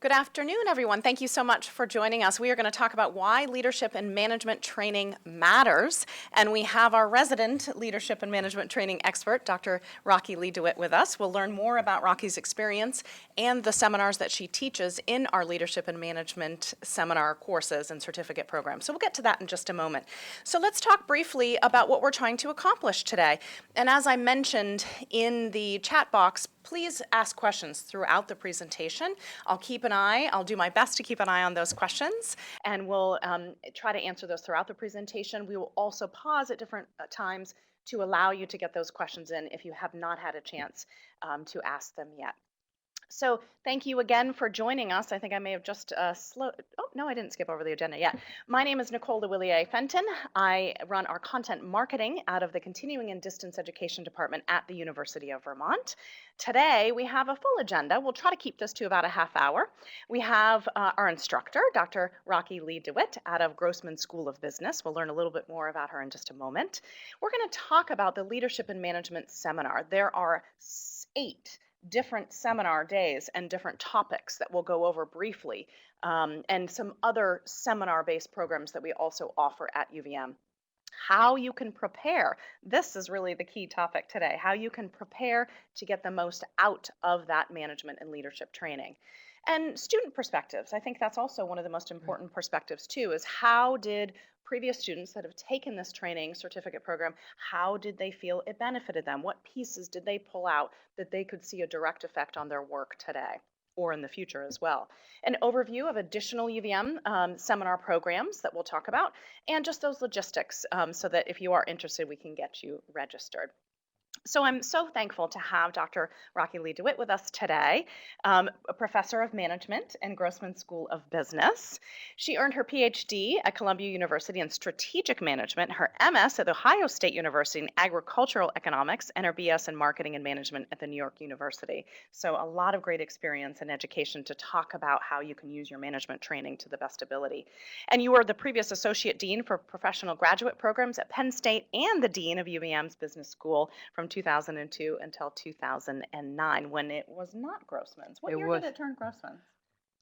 Good afternoon, everyone. Thank you so much for joining us. We are going to talk about why leadership and management training matters. And we have our resident leadership and management training expert, Dr. Rocki-Lee DeWitt, with us. We'll learn more about Rocky's experience and the seminars that she teaches in our leadership and management seminar courses and certificate programs. So we'll get to that in just a moment. So let's talk briefly about what we're trying to accomplish today. And as I mentioned in the chat box, please ask questions throughout the presentation. I'll do my best to keep an eye on those questions, and we'll try to answer those throughout the presentation. We will also pause at different times to allow you to get those questions in if you have not had a chance to ask them yet. So thank you again for joining us. I think I may have just oh, no, I didn't skip over the agenda yet. My name is Nicole DeWillier-Fenton. I run our content marketing out of the Continuing and Distance Education Department at the University of Vermont. Today, we have a full agenda. We'll try to keep this to about a half hour. We have our instructor, Dr. Rocki-Lee DeWitt, out of Grossman School of Business. We'll learn a little bit more about her in just a moment. We're going to talk about the Leadership and Management Seminar. There are 8 different seminar days and different topics that we'll go over briefly, and some other seminar-based programs that we also offer at UVM. How you can prepare, this is really the key topic today, how you can prepare to get the most out of that management and leadership training. And student perspectives, I think that's also one of the most important perspectives too, is how did previous students that have taken this training certificate program, how did they feel it benefited them? What pieces did they pull out that they could see a direct effect on their work today or in the future as well? An overview of additional UVM seminar programs that we'll talk about, and just those logistics so that if you are interested, we can get you registered. So I'm so thankful to have Dr. Rocki-Lee DeWitt with us today, a professor of management in Grossman School of Business. She earned her PhD at Columbia University in strategic management, her MS at Ohio State University in agricultural economics, and her BS in marketing and management at the New York University. So a lot of great experience and education to talk about how you can use your management training to the best ability. And you were the previous associate dean for professional graduate programs at Penn State and the dean of UVM's business school from 2002 until 2009, when it was not Grossman's. What year did it turn Grossman's?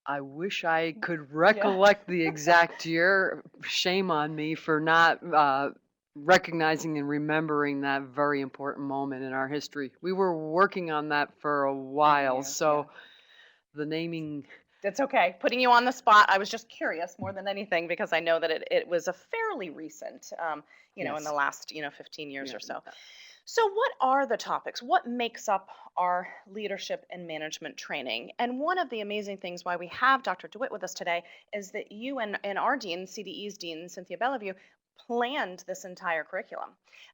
I wish I could recollect the exact year. Shame on me for not recognizing and remembering that very important moment in our history. We were working on that for a while, so the naming... That's okay. Putting you on the spot. I was just curious more than anything because I know that it was a fairly recent, in the last, 15 years or so. So what are the topics? What makes up our leadership and management training? And one of the amazing things why we have Dr. DeWitt with us today is that you and our dean, CDE's dean, Cynthia Bellevue, planned this entire curriculum.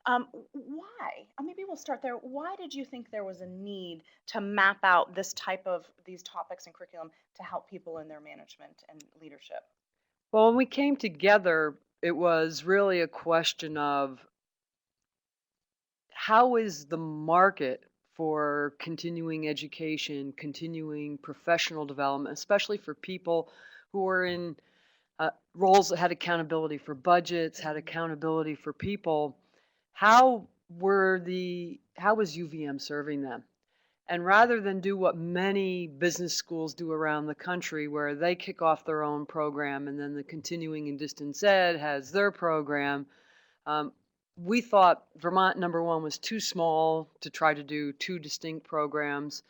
Why? Maybe we'll start there. Why did you think there was a need to map out these topics and curriculum to help people in their management and leadership? Well, when we came together, it was really a question of how is the market for continuing education, continuing professional development, especially for people who are in roles that had accountability for budgets, had accountability for people. How was UVM serving them? And rather than do what many business schools do around the country, where they kick off their own program and then the continuing and distance ed has their program, we thought Vermont, number one, was too small to try to do 2 distinct programs,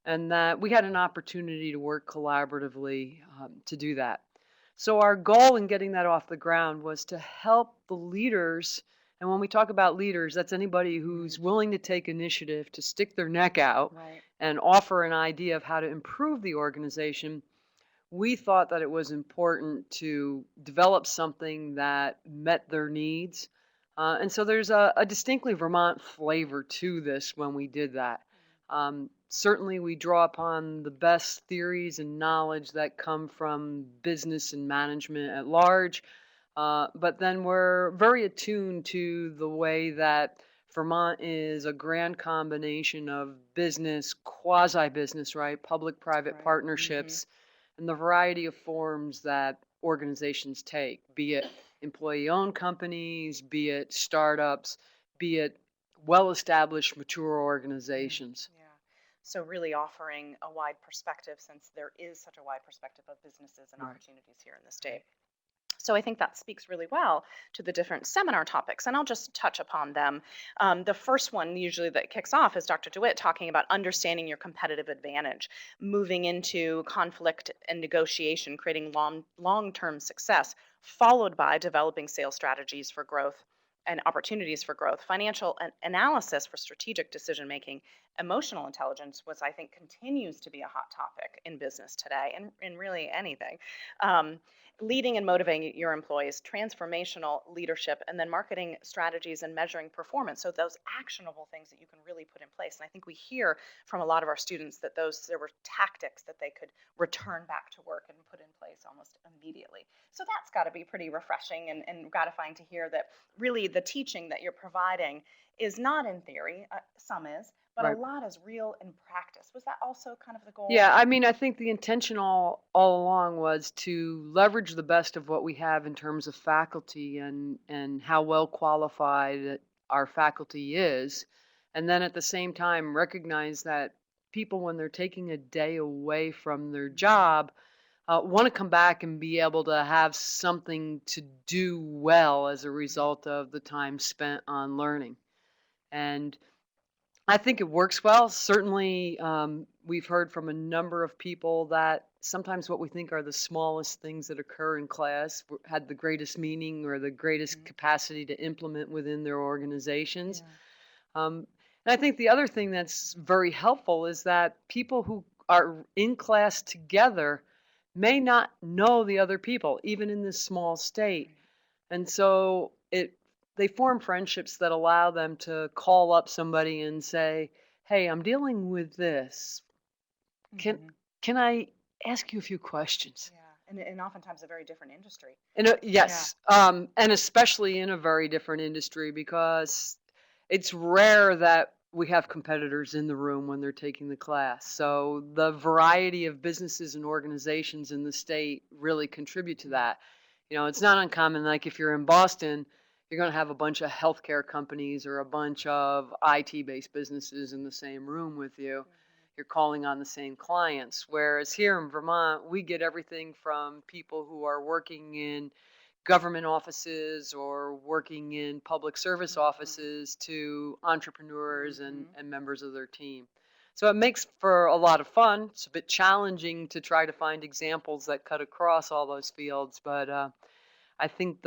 and that we had an opportunity to work collaboratively to do that. So our goal in getting that off the ground was to help the leaders, and when we talk about leaders, that's anybody who's willing to take initiative, to stick their neck out, and offer an idea of how to improve the organization. We thought that it was important to develop something that met their needs. And so there's a distinctly Vermont flavor to this when we did that. Certainly we draw upon the best theories and knowledge that come from business and management at large, but then we're very attuned to the way that Vermont is a grand combination of business, quasi-business, right, public-private partnerships, and the variety of forms that organizations take, be it employee-owned companies, be it startups, be it well-established, mature organizations. So really offering a wide perspective, since there is such a wide perspective of businesses and Right. opportunities here in the state. So I think that speaks really well to the different seminar topics, and I'll just touch upon them. The first one, usually that kicks off, is Dr. DeWitt talking about understanding your competitive advantage, moving into conflict and negotiation, creating long-term success, followed by developing sales strategies for growth and opportunities for growth, financial analysis for strategic decision making, emotional intelligence, which I think continues to be a hot topic in business today, and in really anything. Um, Leading and motivating your employees, transformational leadership, and then marketing strategies and measuring performance. So those actionable things that you can really put in place. And I think we hear from a lot of our students that there were tactics that they could return back to work and put in place almost immediately. So that's got to be pretty refreshing and gratifying to hear that really the teaching that you're providing is not in theory, some is, but a Right. lot is real in practice. Was that also kind of the goal? Yeah, I mean, I think the intention all along was to leverage the best of what we have in terms of faculty and how well qualified our faculty is, and then at the same time recognize that people, when they're taking a day away from their job, want to come back and be able to have something to do well as a result of the time spent on learning. And I think it works well. Certainly, we've heard from a number of people that sometimes what we think are the smallest things that occur in class had the greatest meaning or the greatest capacity to implement within their organizations. Um, and I think the other thing that's very helpful is that people who are in class together may not know the other people, even in this small state. And so they form friendships that allow them to call up somebody and say, "Hey, I'm dealing with this. Can Mhm. can I ask you a few questions?" Yeah, and oftentimes a very different industry. And Yeah. yes, and especially in a very different industry because it's rare that we have competitors in the room when they're taking the class. So the variety of businesses and organizations in the state really contribute to that. You know, it's not uncommon, like if you're in Boston, you're going to have a bunch of healthcare companies or a bunch of IT-based businesses in the same room with you. You're calling on the same clients. Whereas here in Vermont, we get everything from people who are working in government offices or working in public service offices to entrepreneurs and members of their team. So it makes for a lot of fun. It's a bit challenging to try to find examples that cut across all those fields, but I think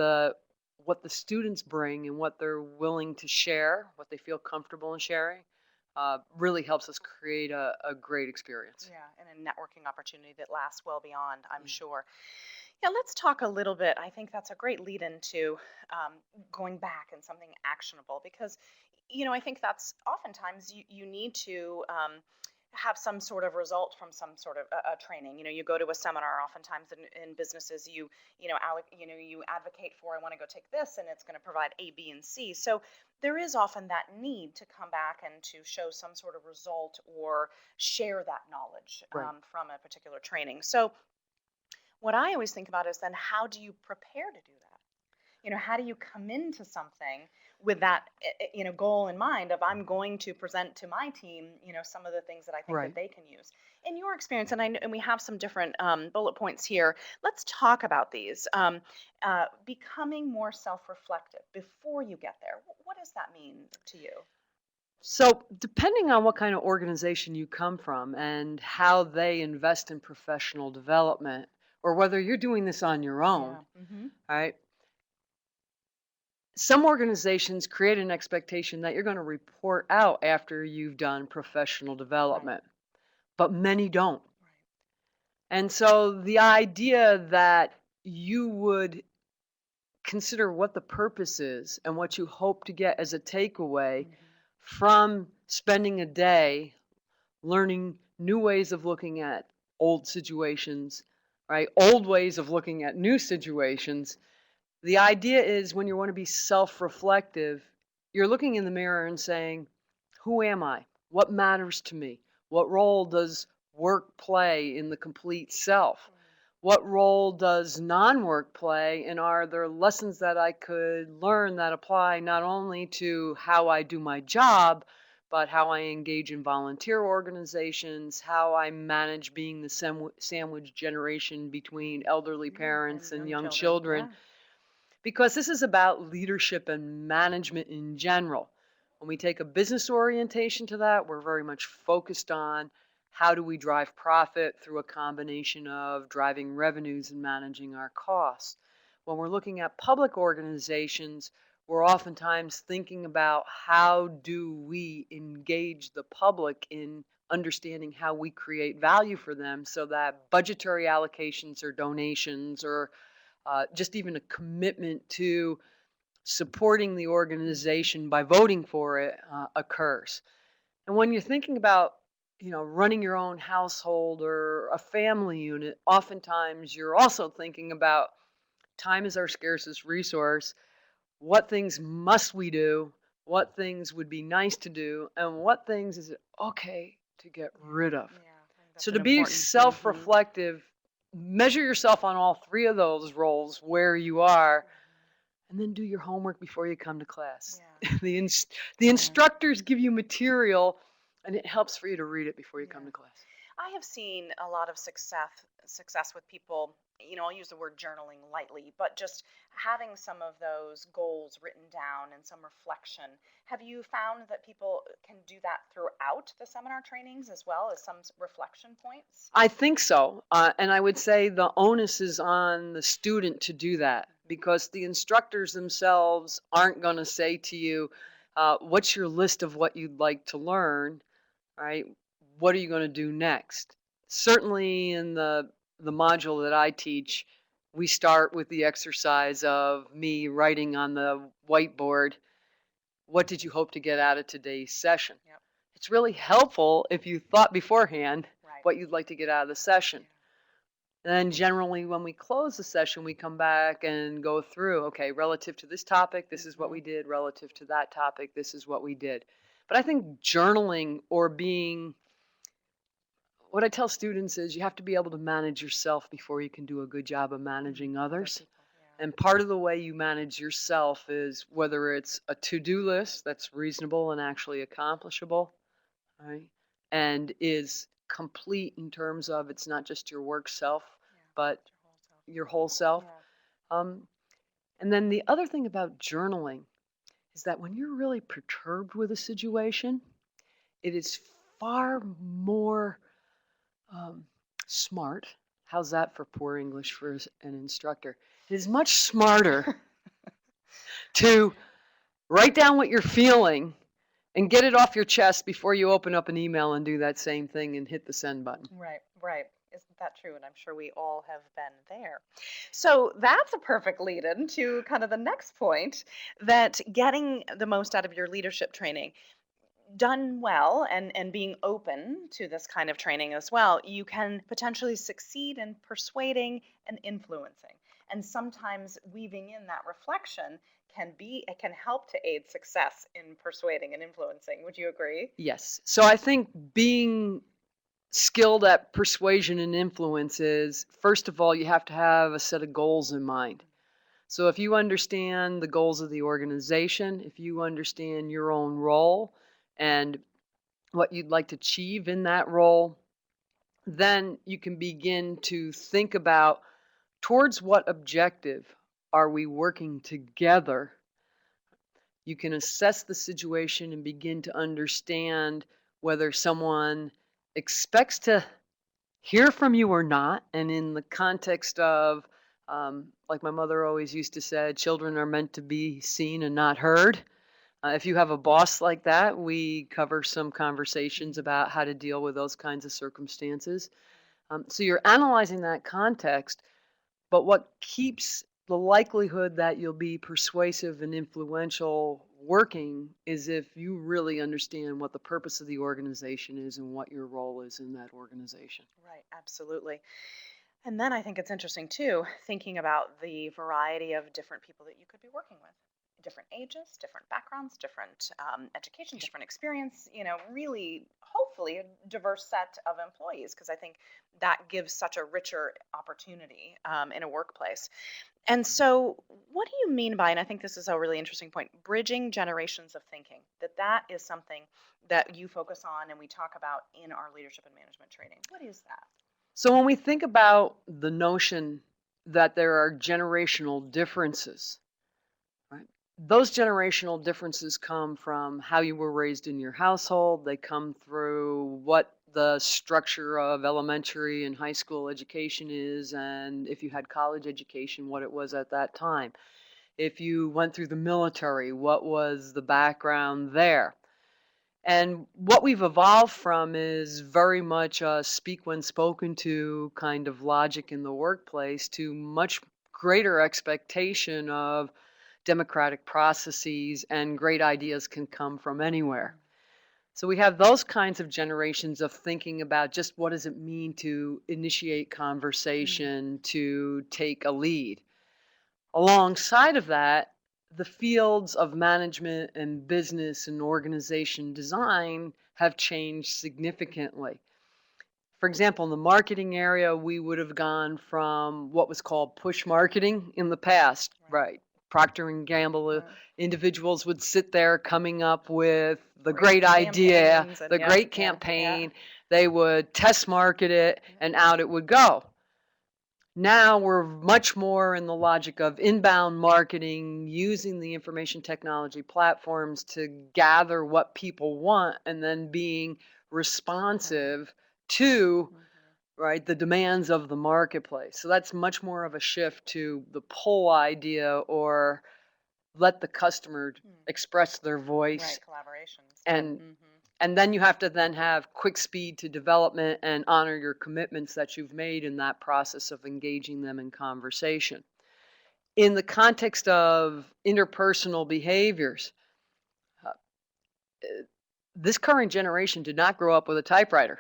what the students bring and what they're willing to share, what they feel comfortable in sharing, really helps us create a great experience. Yeah, and a networking opportunity that lasts well beyond, I'm sure. Yeah, let's talk a little bit. I think that's a great lead into going back and something actionable because, I think that's oftentimes you need to have some sort of result from some sort of a training. You go to a seminar. Oftentimes in businesses, you advocate for. I want to go take this, and it's going to provide A, B, and C. So there is often that need to come back and to show some sort of result or share that knowledge Right. from a particular training. So what I always think about is then how do you prepare to do that? How do you come into something with that goal in mind of I'm going to present to my team, some of the things that I think that Right. they can use. In your experience, and we have some different bullet points here. Let's talk about these. Becoming more self-reflective before you get there. What does that mean to you? So, depending on what kind of organization you come from and how they invest in professional development, or whether you're doing this on your own, Yeah. all right, some organizations create an expectation that you're going to report out after you've done professional development, but many don't. Right. And so, the idea that you would consider what the purpose is and what you hope to get as a takeaway from spending a day learning new ways of looking at old situations, right? Old ways of looking at new situations. The idea is when you want to be self reflective, you're looking in the mirror and saying, who am I? What matters to me? What role does work play in the complete self? What role does non work play? And are there lessons that I could learn that apply not only to how I do my job, but how I engage in volunteer organizations, how I manage being the sandwich generation between elderly parents and young children. Yeah. Because this is about leadership and management in general. When we take a business orientation to that, we're very much focused on how do we drive profit through a combination of driving revenues and managing our costs. When we're looking at public organizations, we're oftentimes thinking about how do we engage the public in understanding how we create value for them so that budgetary allocations or donations or just even a commitment to supporting the organization by voting for it occurs. And when you're thinking about, running your own household or a family unit, oftentimes you're also thinking about time is our scarcest resource. What things must we do? What things would be nice to do? And what things is it okay to get rid of? Yeah, I think that's So an to be important. self-reflective, measure yourself on all three of those roles where you are, and then do your homework before you come to class. Yeah. The instructors give you material, and it helps for you to read it before you come to class. I have seen a lot of success with people. I'll use the word journaling lightly, but just having some of those goals written down and some reflection. Have you found that people can do that throughout the seminar trainings as well as some reflection points? I think so. And I would say the onus is on the student to do that because the instructors themselves aren't going to say to you, what's your list of what you'd like to learn, right? What are you going to do next? Certainly in the module that I teach, we start with the exercise of me writing on the whiteboard, what did you hope to get out of today's session? Yep. It's really helpful if you thought beforehand Right. what you'd like to get out of the session. And then generally when we close the session, we come back and go through, okay, relative to this topic, this is what we did. Relative to that topic, this is what we did. But I think journaling or what I tell students is you have to be able to manage yourself before you can do a good job of managing others. And part of the way you manage yourself is whether it's a to-do list that's reasonable and actually accomplishable, right? And is complete in terms of it's not just your work self, but your whole self. And then the other thing about journaling is that when you're really perturbed with a situation, it is far more smart. How's that for poor English for an instructor? It is much smarter to write down what you're feeling and get it off your chest before you open up an email and do that same thing and hit the send button. Right. Isn't that true? And I'm sure we all have been there. So that's a perfect lead in to kind of the next point, that getting the most out of your leadership training done well and being open to this kind of training as well, you can potentially succeed in persuading and influencing. And sometimes weaving in that reflection it can help to aid success in persuading and influencing. Would you agree? Yes. So I think being skilled at persuasion and influence is, first of all, you have to have a set of goals in mind. So if you understand the goals of the organization, if you understand your own role and what you'd like to achieve in that role, then you can begin to think about towards what objective are we working together. You can assess the situation and begin to understand whether someone expects to hear from you or not. And in the context of, like my mother always used to say, children are meant to be seen and not heard. If you have a boss like that, we cover some conversations about how to deal with those kinds of circumstances. So you're analyzing that context, but what keeps the likelihood that you'll be persuasive and influential working is if you really understand what the purpose of the organization is and what your role is in that organization. Right, absolutely. And then I think it's interesting too, thinking about the variety of different people that you could be working with. different ages, different backgrounds, different education, different experience, really, hopefully, a diverse set of employees, because I think that gives such a richer opportunity in a workplace. And so, what do you mean by, and I think this is a really interesting point, bridging generations of thinking, that is something that you focus on and we talk about in our leadership and management training. What is that? So when we think about the notion that there are generational differences, right? Those generational differences come from how you were raised in your household. They come through what the structure of elementary and high school education is, and if you had college education, what it was at that time. If you went through the military, what was the background there? And what we've evolved from is very much a speak when spoken to kind of logic in the workplace to much greater expectation of democratic processes and great ideas can come from anywhere. So we have those kinds of generations of thinking about just what does it mean to initiate conversation, to take a lead. Alongside of that, the fields of management and business and organization design have changed significantly. For example, in the marketing area, we would have gone from what was called push marketing in the past, right? Procter and Gamble individuals would sit there coming up with the great idea, the great campaign. They would test market it, and out it would go. Now we're much more in the logic of inbound marketing, using the information technology platforms to gather what people want and then being responsive to right, the demands of the marketplace. So that's much more of a shift to the pull idea or let the customer express their voice. Right, collaborations. And then you have to then have quick speed to development and honor your commitments that you've made in that process of engaging them in conversation. In the context of interpersonal behaviors, this current generation did not grow up with a typewriter.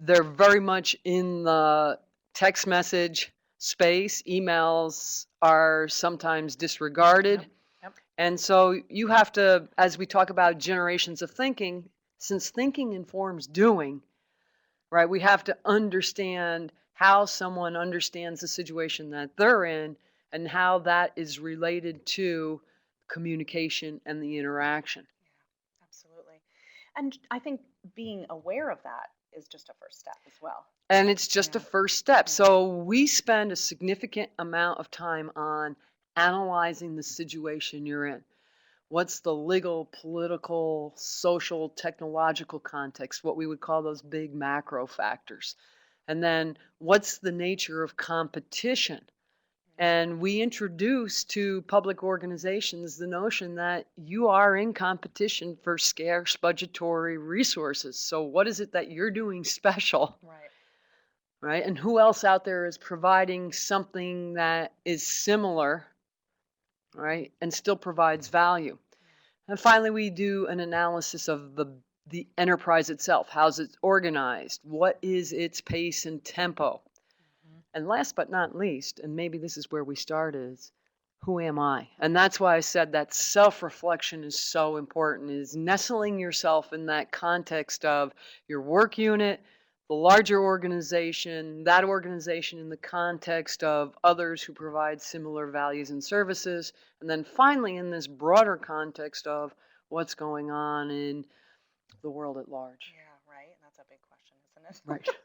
They're very much in the text message space. Emails are sometimes disregarded. And so you have to, as we talk about generations of thinking, since thinking informs doing, right, we have to understand how someone understands the situation that they're in and how that is related to communication and the interaction. Yeah, absolutely. And I think being aware of that is just a first step as well. And it's just a first step. So we spend a significant amount of time on analyzing the situation you're in. What's the legal, political, social, technological context, what we would call those big macro factors. And then what's the nature of competition? And we introduce to public organizations the notion that you are in competition for scarce budgetary resources. So what is it that you're doing special? Right? And who else out there is providing something that is similar, right, and still provides value? And finally, we do an analysis of the enterprise itself. How's it organized? What is its pace and tempo? And last but not least, and maybe this is where we start, is who am I? And that's why I said that self-reflection is so important, is nestling yourself in that context of your work unit, the larger organization, that organization in the context of others who provide similar values and services, and then finally in this broader context of what's going on in the world at large. Yeah, right. And that's a big question, isn't it? Right.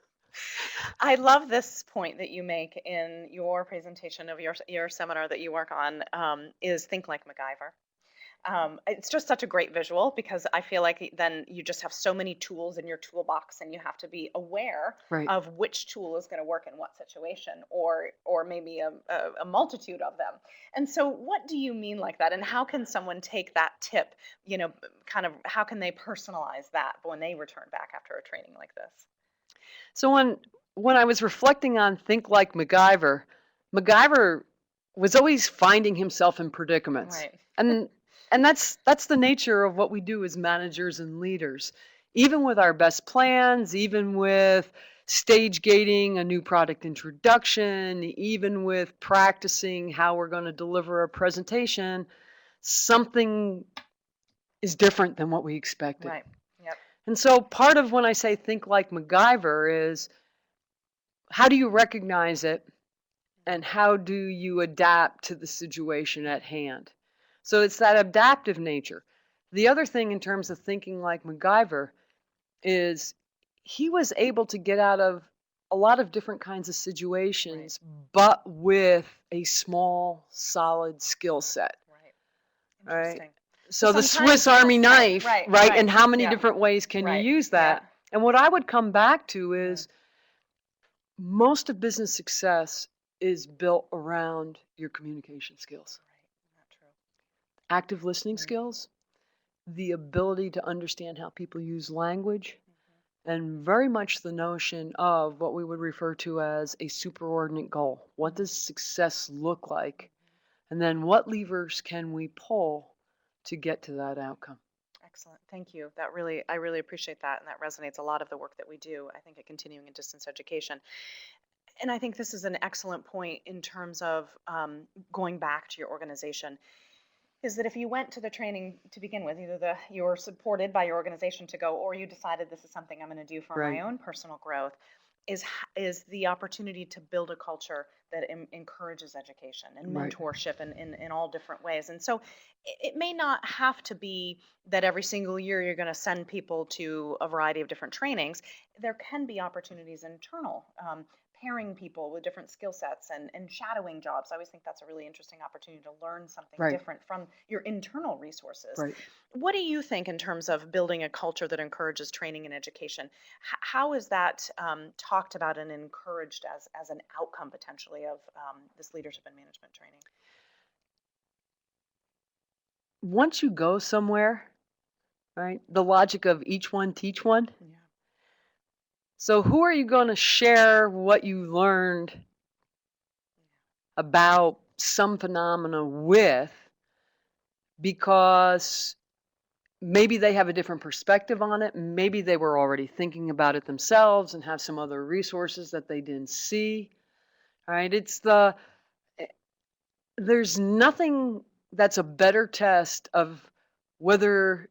I love this point that you make in your presentation of your seminar that you work on, is think like MacGyver. It's just such a great visual because I feel like then you just have so many tools in your toolbox and you have to be aware of which tool is going to work in what situation, or maybe a multitude of them. And so what do you mean like that? And how can someone take that tip, kind of how can they personalize that when they return back after a training like this? So when I was reflecting on think like MacGyver, MacGyver was always finding himself in predicaments. And that's the nature of what we do as managers and leaders. Even with our best plans, even with stage gating a new product introduction, even with practicing how we're going to deliver a presentation, something is different than what we expected. Right. Yep. And so part of when I say think like MacGyver is, how do you recognize it and how do you adapt to the situation at hand? So it's that adaptive nature. The other thing in terms of thinking like MacGyver is he was able to get out of a lot of different kinds of situations, but with a small, solid skill set. Right. Right? Interesting. So the sometimes- Swiss Army knife, right, right? right, And how many yeah. different ways can Right, you use yeah. that? And what I would come back to is most of business success is built around your communication skills, Right. Not true. active listening skills, the ability to understand how people use language, and very much the notion of what we would refer to as a superordinate goal. What does success look like? And then what levers can we pull to get to that outcome? Excellent. Thank you. I really appreciate that, and that resonates a lot of the work that we do, I think, at continuing and distance education. And I think this is an excellent point in terms of going back to your organization. Is that if you went to the training to begin with, either you were supported by your organization to go, or you decided this is something I'm going to do for Right. my own personal growth, is the opportunity to build a culture that encourages education and Right. mentorship in all different ways. And so it may not have to be that every single year you're going to send people to a variety of different trainings. There can be opportunities internal. Pairing people with different skill sets and shadowing jobs. I always think that's a really interesting opportunity to learn something Right. different from your internal resources. Right. What do you think in terms of building a culture that encourages training and education? How is that talked about and encouraged as an outcome potentially of this leadership and management training? Once you go somewhere, right, the logic of each one teach one. Yeah. So who are you going to share what you learned about some phenomena with? Because maybe they have a different perspective on it. Maybe they were already thinking about it themselves and have some other resources that they didn't see. Right? There's nothing that's a better test of whether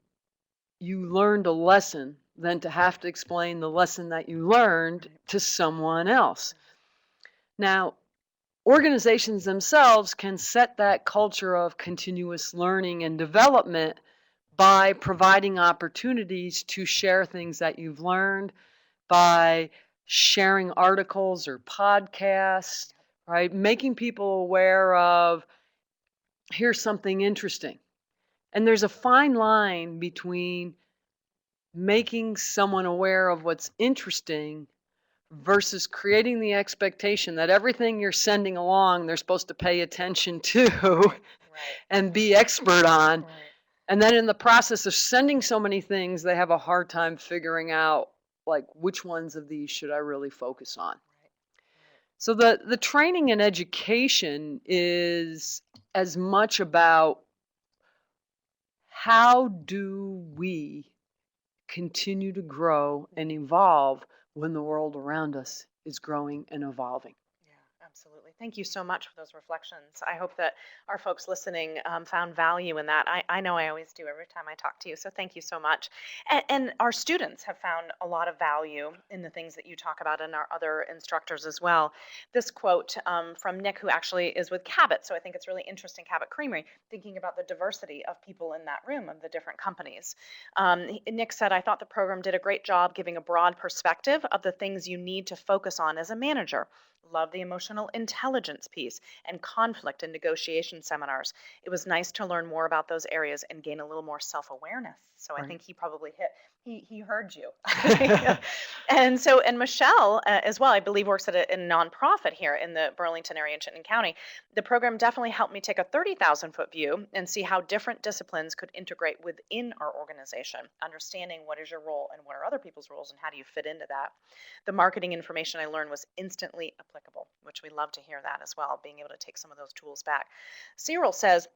you learned a lesson than to have to explain the lesson that you learned to someone else. Now, organizations themselves can set that culture of continuous learning and development by providing opportunities to share things that you've learned, by sharing articles or podcasts, right? Making people aware of, here's something interesting. And there's a fine line between making someone aware of what's interesting versus creating the expectation that everything you're sending along they're supposed to pay attention to Right. and be expert on. Right. And then in the process of sending so many things, they have a hard time figuring out, like, which ones of these should I really focus on? So the training and education is as much about how do we continue to grow and evolve when the world around us is growing and evolving. Yeah, absolutely. Thank you so much for those reflections. I hope that our folks listening found value in that. I know I always do every time I talk to you, so thank you so much. And our students have found a lot of value in the things that you talk about, and our other instructors as well. This quote from Nick, who actually is with Cabot, so I think it's really interesting, Cabot Creamery, thinking about the diversity of people in that room of the different companies. Nick said, I thought the program did a great job giving a broad perspective of the things you need to focus on as a manager. Love the emotional intelligence piece and conflict and negotiation seminars. It was nice to learn more about those areas and gain a little more self-awareness. So I think he probably he heard you. And Michelle as well, I believe, works at a nonprofit here in the Burlington area in Chittenden County. The program definitely helped me take a 30,000-foot view and see how different disciplines could integrate within our organization, understanding what is your role and what are other people's roles and how do you fit into that. The marketing information I learned was instantly applicable, which we love to hear that as well, being able to take some of those tools back. Cyril says,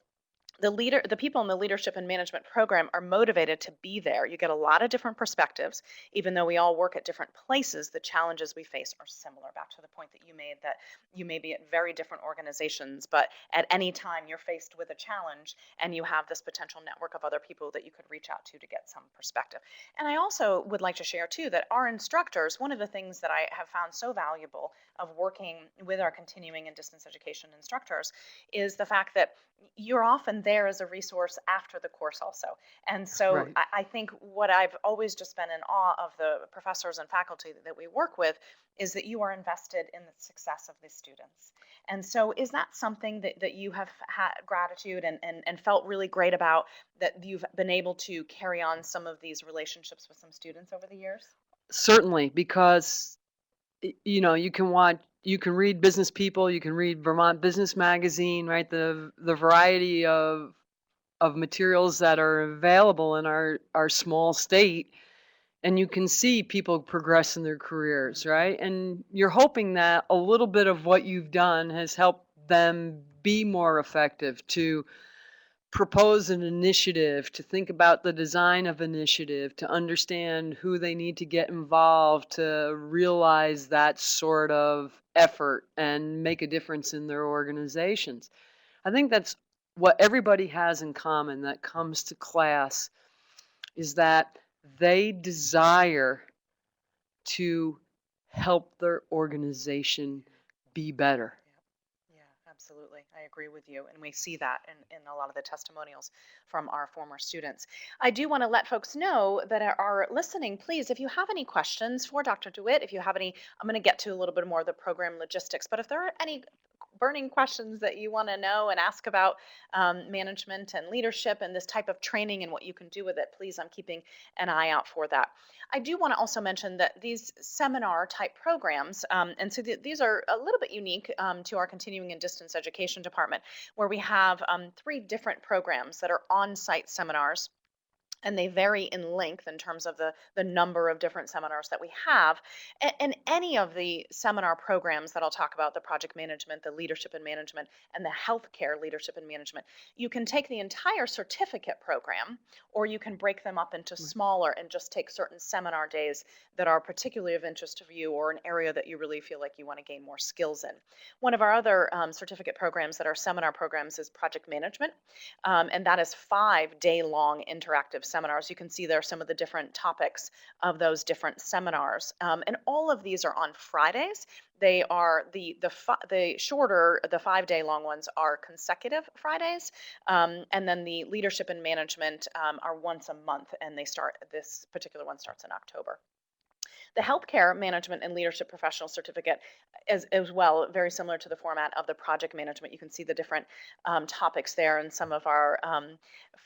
the people in the leadership and management program are motivated to be there. You get a lot of different perspectives. Even though we all work at different places, the challenges we face are similar. Back to the point that you made, that you may be at very different organizations, but at any time you're faced with a challenge and you have this potential network of other people that you could reach out to get some perspective. And I also would like to share too that our instructors, one of the things that I have found so valuable of working with our continuing and distance education instructors is the fact that you're often there as a resource after the course also. And so Right. I think what I've always just been in awe of the professors and faculty that we work with is that you are invested in the success of the students. And so is that something that you have had gratitude and felt really great about, that you've been able to carry on some of these relationships with some students over the years? Certainly, because you can read Business People, you can read Vermont Business Magazine, right? The variety of materials that are available in our small state, and you can see people progress in their careers, right? And you're hoping that a little bit of what you've done has helped them be more effective, to propose an initiative, to think about the design of initiative, to understand who they need to get involved to realize that sort of effort and make a difference in their organizations. I think that's what everybody has in common that comes to class, is that they desire to help their organization be better. Yeah, absolutely. I agree with you. And we see that in a lot of the testimonials from our former students. I do want to let folks know that are listening, please, if you have any questions for Dr. DeWitt, if you have any, I'm going to get to a little bit more of the program logistics, but if there are any burning questions that you want to know and ask about management and leadership and this type of training and what you can do with it, please, I'm keeping an eye out for that. I do want to also mention that these seminar type programs, and so these are a little bit unique to our continuing and distance education department, where we have 3 different programs that are on-site seminars, and they vary in length in terms of the number of different seminars that we have. And any of the seminar programs that I'll talk about, the project management, the leadership and management, and the healthcare leadership and management, you can take the entire certificate program, or you can break them up into smaller and just take certain seminar days that are particularly of interest to you, or an area that you really feel like you want to gain more skills in. One of our other certificate programs that are seminar programs is project management, and that is 5-day-long interactive seminars. You can see there some of the different topics of those different seminars. And all of these are on Fridays. They are the shorter, the 5-day-long ones are consecutive Fridays. And then the leadership and management are once a month, and this particular one starts in October. The healthcare management and leadership professional certificate as well, very similar to the format of the project management. You can see the different topics there, and some of our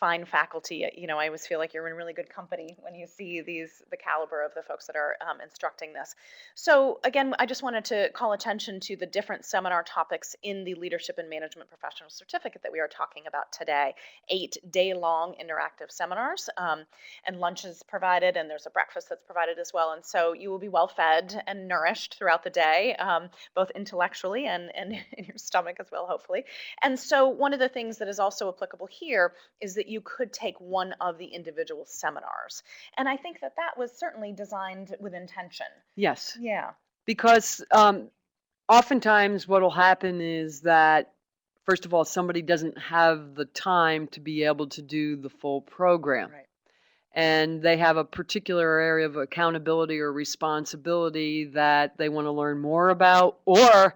fine faculty. I always feel like you're in really good company when you see the caliber of the folks that are instructing this. So again, I just wanted to call attention to the different seminar topics in the leadership and management professional certificate that we are talking about today. 8-day-long interactive seminars, and lunches provided, and there's a breakfast that's provided as well. And so you will be well fed and nourished throughout the day, both intellectually and in your stomach as well, hopefully. And so one of the things that is also applicable here is that you could take one of the individual seminars. And I think that was certainly designed with intention. Yes, Yeah. because oftentimes what will happen is that, first of all, somebody doesn't have the time to be able to do the full program. Right. And they have a particular area of accountability or responsibility that they want to learn more about, or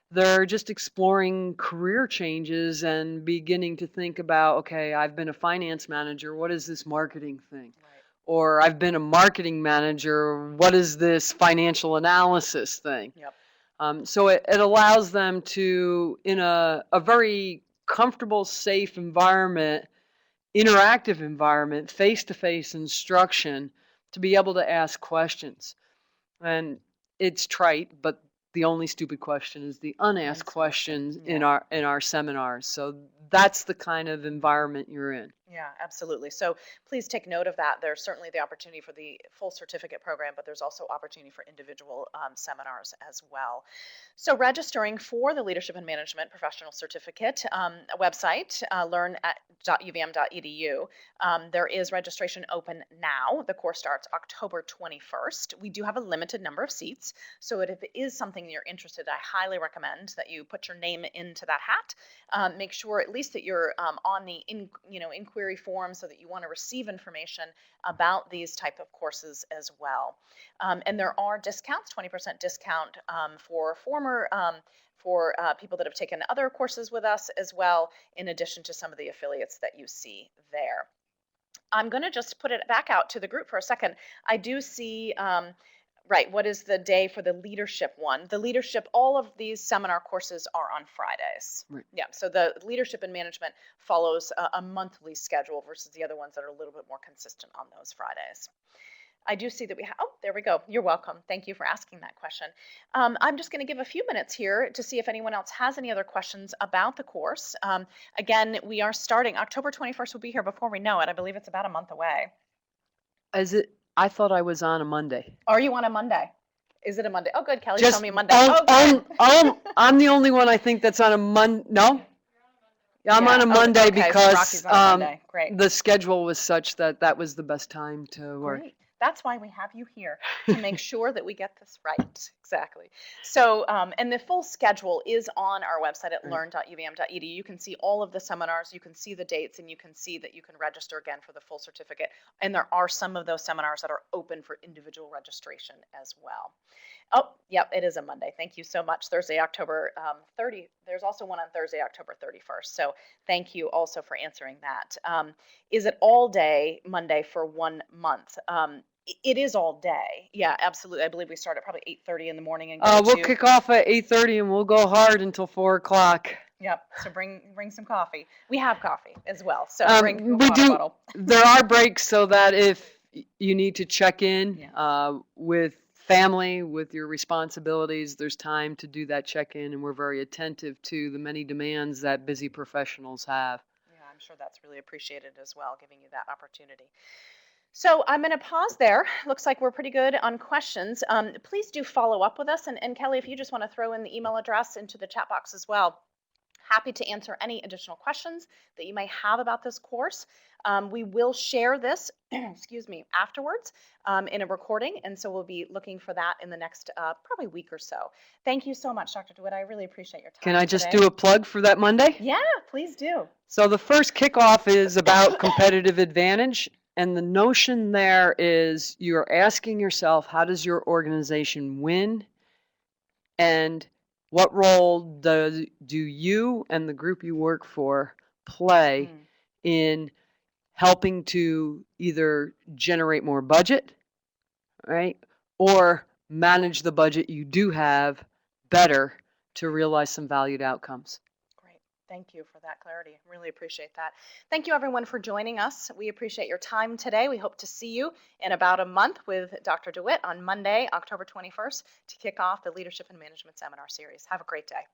they're just exploring career changes and beginning to think about, okay, I've been a finance manager, what is this marketing thing? Right. Or I've been a marketing manager, what is this financial analysis thing? Yep. So it allows them to, in a very comfortable, safe environment, interactive environment, face-to-face instruction, to be able to ask questions. And it's trite, but the only stupid question is the unasked questions in our seminars. So that's the kind of environment you're in. Yeah, absolutely. So please take note of that. There's certainly the opportunity for the full certificate program, but there's also opportunity for individual seminars as well. So registering for the Leadership and Management Professional Certificate website, learn.uvm.edu. There is registration open now. The course starts October 21st. We do have a limited number of seats, so if it is something you're interested in, I highly recommend that you put your name into that hat. Make sure at least that you're on the inquiry form so that you want to receive information about these type of courses as well. And there are discounts, 20% discount for people that have taken other courses with us as well, in addition to some of the affiliates that you see there. I'm going to just put it back out to the group for a second. I do see right, what is the day for the leadership one? The leadership, all of these seminar courses are on Fridays. Right. Yeah, so the leadership and management follows a monthly schedule versus the other ones that are a little bit more consistent on those Fridays. I do see that we have, oh, there we go. You're welcome. Thank you for asking that question. I'm just going to give a few minutes here to see if anyone else has any other questions about the course. Again, we are starting, October 21st will be here before we know it. I believe it's about a month away. Is it? I thought I was on a Monday. Are you on a Monday? Is it a Monday? Oh, good. Kelly Just, told me Monday. Good. I'm the only one I think that's on a Monday. No? Yeah, I'm on a Monday okay, so because Rocky's on a Monday. Great. the schedule was such that that was the best time to work. Great. That's why we have you here, to make sure that we get this right. Exactly. So, and the full schedule is on our website at learn.uvm.edu. You can see all of the seminars, you can see the dates, and you can see that you can register again for the full certificate. And there are some of those seminars that are open for individual registration as well. Oh, yep, it is a Monday. Thank you so much. Thursday, October 30. There's also one on Thursday, October 31st. So thank you also for answering that. Is it all day Monday for 1 month? It is all day. Yeah, absolutely. I believe we start at probably 8:30 in the morning and go We'll to. kick off at 8:30 and we'll go hard until 4 o'clock. Yep. So bring some coffee. We have coffee as well. So bring a We water do. bottle. There are breaks so that if you need to check in with family, with your responsibilities, there's time to do that check-in, and we're very attentive to the many demands that busy professionals have. Yeah, I'm sure that's really appreciated as well, giving you that opportunity. So I'm going to pause there. Looks like we're pretty good on questions. Please do follow up with us. And Kelly, if you just want to throw in the email address into the chat box as well. Happy to answer any additional questions that you may have about this course. We will share this, excuse me, afterwards in a recording, and so we'll be looking for that in the next probably week or so. Thank you so much, Dr. DeWitt. I really appreciate your time. Can I just do a plug for that Monday? Yeah, please do. So the first kickoff is about competitive advantage, and the notion there is you're asking yourself, how does your organization win, and what role do you and the group you work for play in helping to either generate more budget, right, or manage the budget you do have better to realize some valued outcomes? Great. Thank you for that clarity. Really appreciate that. Thank you, everyone, for joining us. We appreciate your time today. We hope to see you in about a month with Dr. DeWitt on Monday, October 21st, to kick off the Leadership and Management Seminar Series. Have a great day.